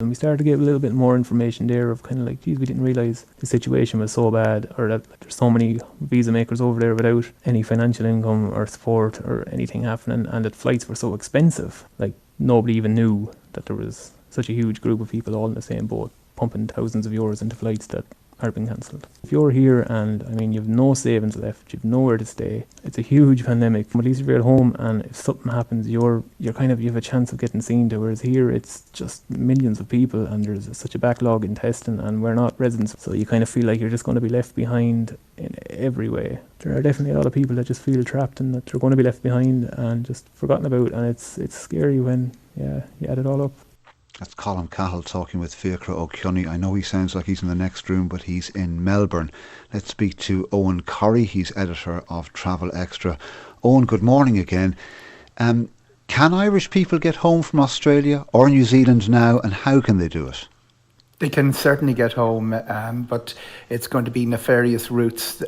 and we started to get a little bit more information there of kind of like, geez, we didn't realise the situation was so bad, or that there's so many visa makers over there without any financial income or support or anything happening, and that flights were so expensive. Like, nobody even knew that there was such a huge group of people all in the same boat, pumping thousands of euros into flights that are being cancelled. If you're here and, I mean, you've no savings left, you've nowhere to stay, it's a huge pandemic. At least if you're at home and if something happens, you're kind of, you have a chance of getting seen to, whereas here it's just millions of people and there's such a backlog in testing, and we're not residents, so you kind of feel like you're just going to be left behind in every way. There are definitely a lot of people that just feel trapped and that they're going to be left behind and just forgotten about, and it's scary when you add it all up. That's Colin Cahill talking with Fiachra O'Kearney. I know he sounds like he's in the next room, but he's in Melbourne. Let's speak to Eoghan Corry. He's editor of Travel Extra. Eoghan, good morning again. Can Irish people get home from Australia or New Zealand now, and how can they do it? They can certainly get home, but it's going to be nefarious routes.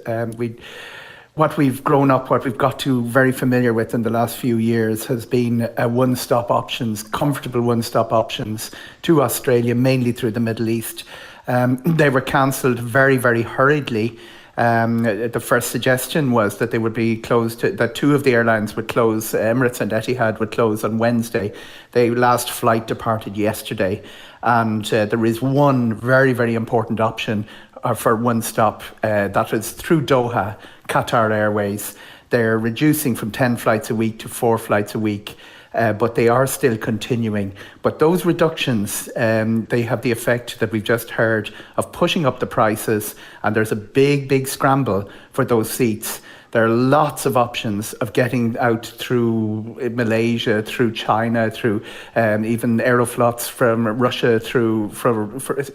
What we've got to very familiar with in the last few years has been comfortable one-stop options to Australia, mainly through the Middle East. They were cancelled very, very hurriedly. The first suggestion was that they would be closed, that two of the airlines would close, Emirates and Etihad would close on Wednesday. The last flight departed yesterday, and there is one very, very important option for one stop, that is through Doha, Qatar Airways. They're reducing from 10 flights a week to 4 flights a week, but they are still continuing. But those reductions, they have the effect that we've just heard of pushing up the prices, and there's a big, big scramble for those seats. There are lots of options of getting out through Malaysia, through China, through even Aeroflots from Russia,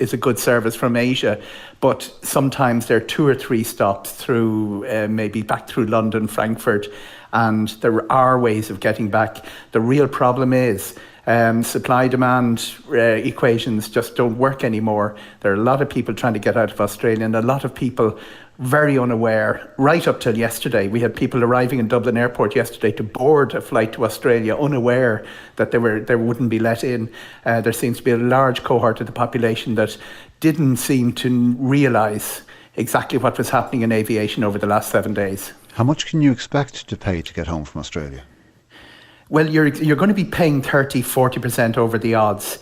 is a good service from Asia. But sometimes there are 2 or 3 stops through, maybe back through London, Frankfurt, and there are ways of getting back. The real problem is supply-demand equations just don't work anymore. There are a lot of people trying to get out of Australia, and a lot of people very unaware. Right up till yesterday, we had people arriving in Dublin Airport yesterday to board a flight to Australia, unaware that they wouldn't be let in. There seems to be a large cohort of the population that didn't seem to realise exactly what was happening in aviation over the last 7 days. How much can you expect to pay to get home from Australia? Well, you're going to be paying 30-40% over the odds.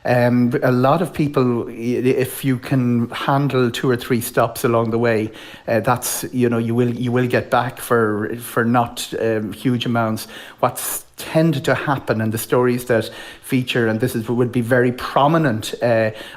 A lot of people, if you can handle 2 or 3 stops along the way, that's, you will get back for not huge amounts. What's tended to happen, and the stories that feature, and would be very prominent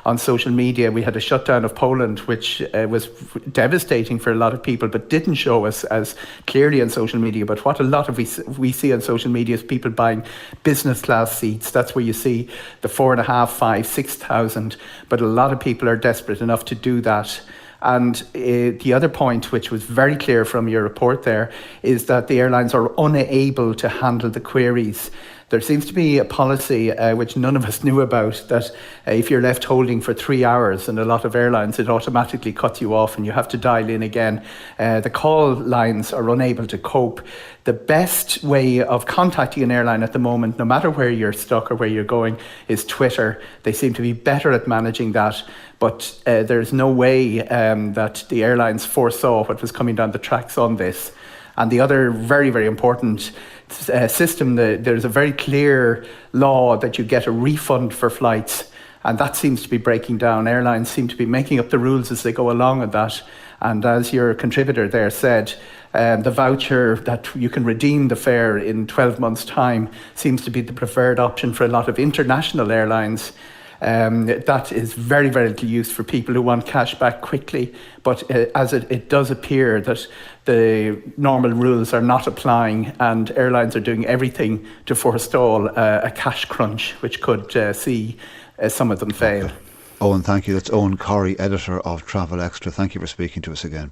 on social media. We had a shutdown of Poland, which was devastating for a lot of people, but didn't show us as clearly on social media. But what a lot of we see on social media is people buying business class seats. That's where you see the 4,500, 5,000, 6,000. But a lot of people are desperate enough to do that. And the other point, which was very clear from your report there, is that the airlines are unable to handle the queries. There seems to be a policy, which none of us knew about, that if you're left holding for 3 hours in a lot of airlines, it automatically cuts you off and you have to dial in again. The call lines are unable to cope. The best way of contacting an airline at the moment, no matter where you're stuck or where you're going, is Twitter. They seem to be better at managing that. But there's no way that the airlines foresaw what was coming down the tracks on this. And the other very, very important system, there's a very clear law that you get a refund for flights, and that seems to be breaking down. Airlines seem to be making up the rules as they go along on that. And as your contributor there said, the voucher that you can redeem the fare in 12 months' time seems to be the preferred option for a lot of international airlines. That is very, very little use for people who want cash back quickly. But as it does appear that the normal rules are not applying, and airlines are doing everything to forestall a cash crunch, which could see some of them fail. Eoghan, thank you. That's Eoghan Corry, editor of Travel Extra. Thank you for speaking to us again.